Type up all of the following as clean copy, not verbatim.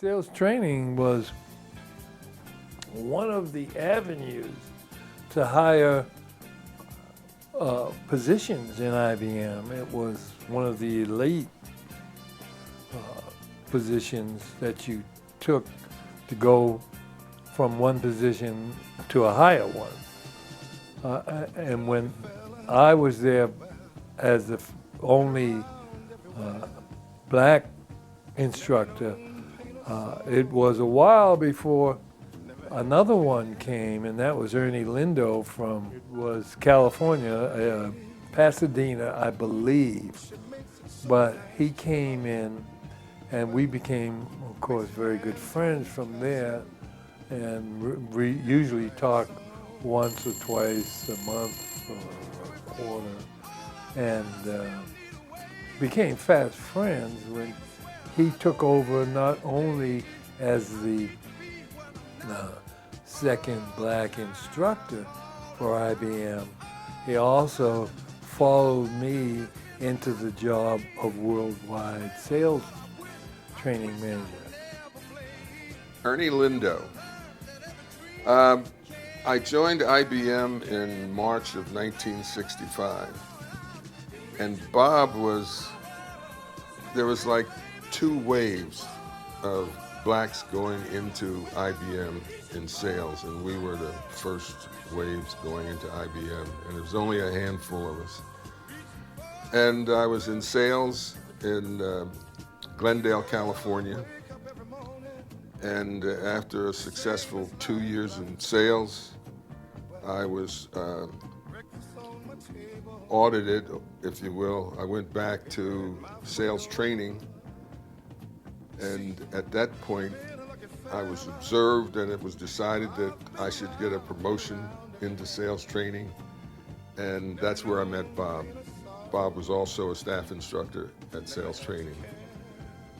Sales training was one of the avenues to hire positions in IBM. It was one of the elite positions that you took to go from one position to a higher one. And when I was there as the only black instructor, it was a while before another one came, and that was Ernie Lindo from, it was California, Pasadena, I believe. But he came in, and we became, of course, very good friends from there, and we usually talk once or twice a month or a quarter, and became fast friends when he took over not only as the second black instructor for IBM, he also followed me into the job of worldwide sales training manager. Ernie Lindo. I joined IBM in March of 1965, and Bob there was like two waves of blacks going into IBM in sales, and we were the first waves going into IBM, and there was only a handful of us. And I was in sales in Glendale, California, and after a successful 2 years in sales, I was audited, if you will. I went back to sales training, and at that point, I was observed, and it was decided that I should get a promotion into sales training, and that's where I met Bob. Bob was also a staff instructor at sales training,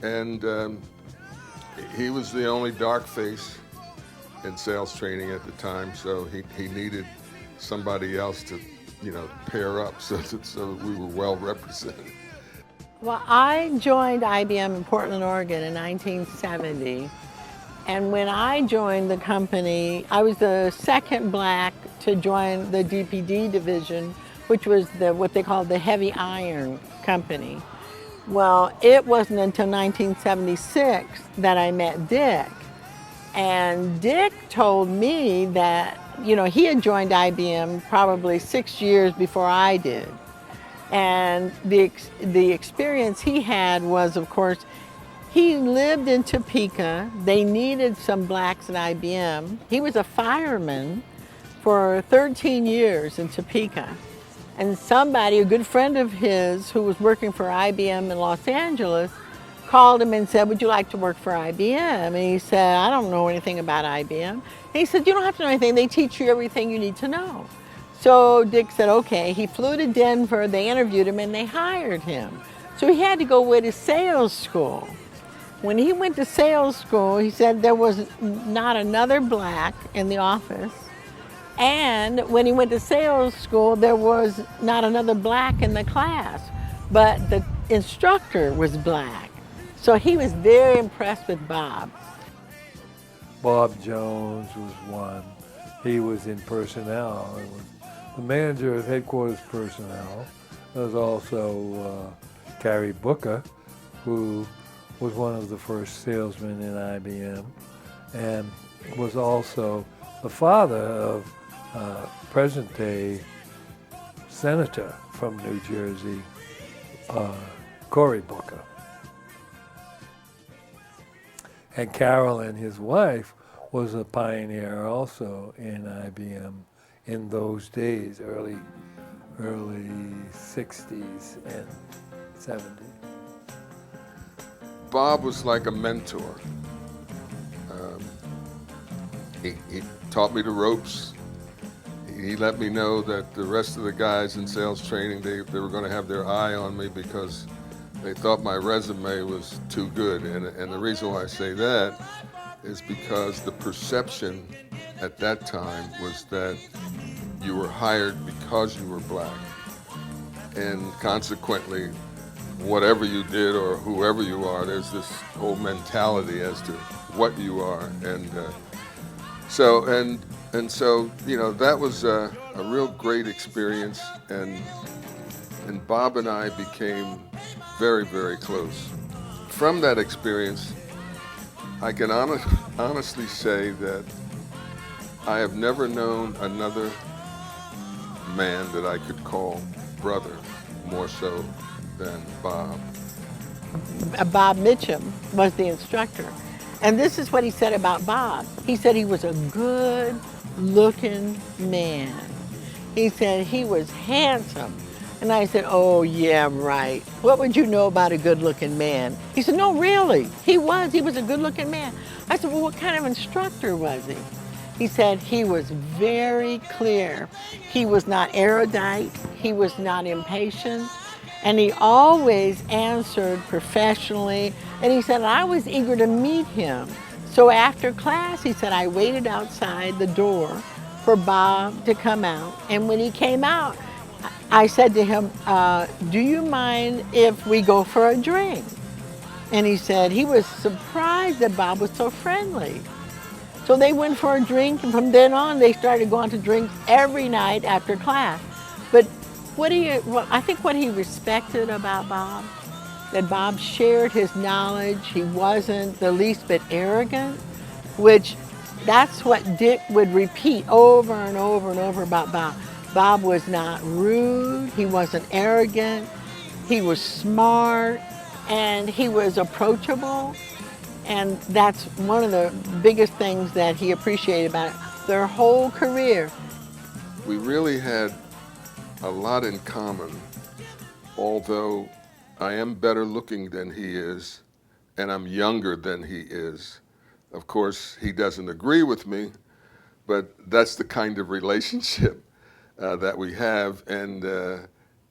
and he was the only dark face in sales training at the time, so he needed somebody else to, pair up so that we were well represented. Well, I joined IBM in Portland, Oregon in 1970. And when I joined the company, I was the second black to join the DPD division, which was what they called the heavy iron company. Well, it wasn't until 1976 that I met Dick. And Dick told me that, he had joined IBM probably 6 years before I did. And the experience he had was, of course, he lived in Topeka. They needed some blacks at IBM. He was a fireman for 13 years in Topeka. And somebody, a good friend of his who was working for IBM in Los Angeles, called him and said, "Would you like to work for IBM?" And he said, "I don't know anything about IBM." And he said, "You don't have to know anything. They teach you everything you need to know." So Dick said, okay. He flew to Denver, they interviewed him, and they hired him. So he had to go away to sales school. When he went to sales school, he said there was not another black in the office. And when he went to sales school, there was not another black in the class. But the instructor was black. So he was very impressed with Bob. Bob Jones was one. He was in personnel. It was the manager of headquarters personnel. There was also Gary Booker, who was one of the first salesmen in IBM, and was also the father of present-day senator from New Jersey, Cory Booker. And Carolyn, his wife, was a pioneer also in IBM in those days, early 60s and 70s. Bob was like a mentor. He taught me the ropes. He let me know that the rest of the guys in sales training, they were going to have their eye on me because they thought my resume was too good. And the reason why I say that is because the perception at that time was that you were hired because you were black. And consequently, whatever you did or whoever you are. There's this whole mentality as to what you are, and so you know, that was a real great experience, and Bob and I became very, very close. From that experience, I can honestly say that I have never known another man that I could call brother more so than Bob. Bob Mitchum was the instructor. And this is what he said about Bob. He said he was a good looking man. He said he was handsome. And I said, oh yeah, right. What would you know about a good looking man? He said, no, really, he was a good looking man. I said, well, what kind of instructor was he? He said he was very clear. He was not erudite, he was not impatient, and he always answered professionally. And he said, I was eager to meet him. So after class, he said, I waited outside the door for Bob to come out. And when he came out, I said to him, do you mind if we go for a drink? And he said he was surprised that Bob was so friendly. So they went for a drink, and from then on, they started going to drinks every night after class. But I think what he respected about Bob, that Bob shared his knowledge. He wasn't the least bit arrogant, which that's what Dick would repeat over and over and over about Bob. Bob was not rude, he wasn't arrogant, he was smart, and he was approachable. And that's one of the biggest things that he appreciated about it. Their whole career. We really had a lot in common, although I am better looking than he is, and I'm younger than he is. Of course, he doesn't agree with me, but that's the kind of relationship that we have, and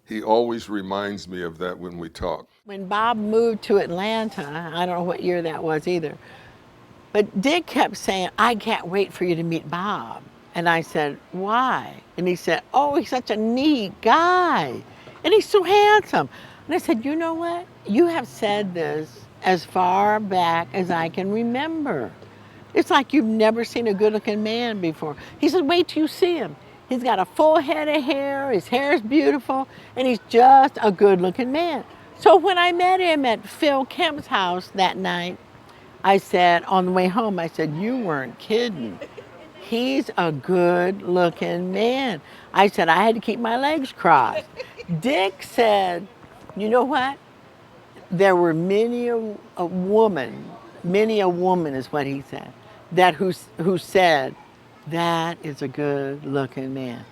he always reminds me of that when we talk. When Bob moved to Atlanta, I don't know what year that was either, but Dick kept saying, I can't wait for you to meet Bob. And I said, why? And he said, oh, he's such a neat guy. And he's so handsome. And I said, you know what? You have said this as far back as I can remember. It's like you've never seen a good looking man before. He said, wait till you see him. He's got a full head of hair, his hair is beautiful, and he's just a good looking man. So when I met him at Phil Kemp's house that night, I said, on the way home, I said, you weren't kidding. He's a good looking man. I said, I had to keep my legs crossed. Dick said, you know what? There were many a woman is what he said, that who said, that is a good looking man.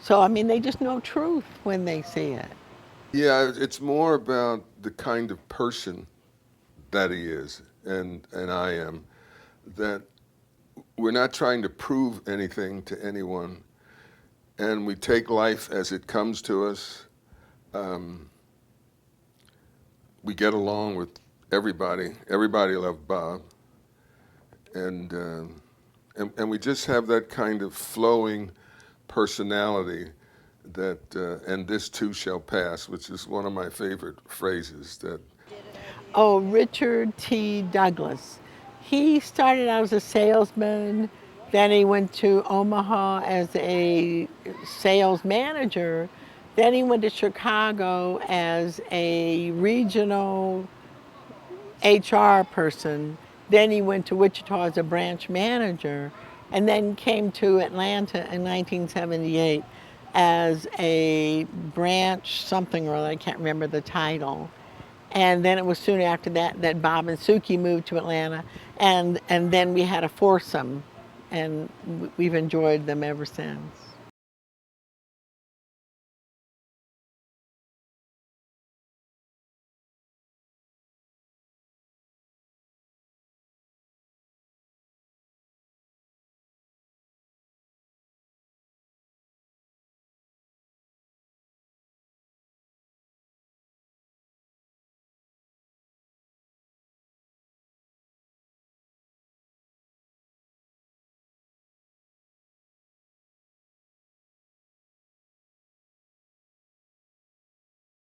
So, I mean, they just know truth when they see it. Yeah, it's more about the kind of person that he is and I am, that we're not trying to prove anything to anyone, and we take life as it comes to us. We get along with everybody. Everybody loved Bob, and we just have that kind of flowing personality that and this too shall pass, which is one of my favorite phrases. That Oh, Richard T. Douglas. He started out as a salesman, then he went to Omaha as a sales manager, then he went to Chicago as a regional HR person, then he went to Wichita as a branch manager, and then came to Atlanta in 1978 as a branch something or other, I can't remember the title. And then it was soon after that that Bob and Suki moved to Atlanta, and then we had a foursome, and we've enjoyed them ever since.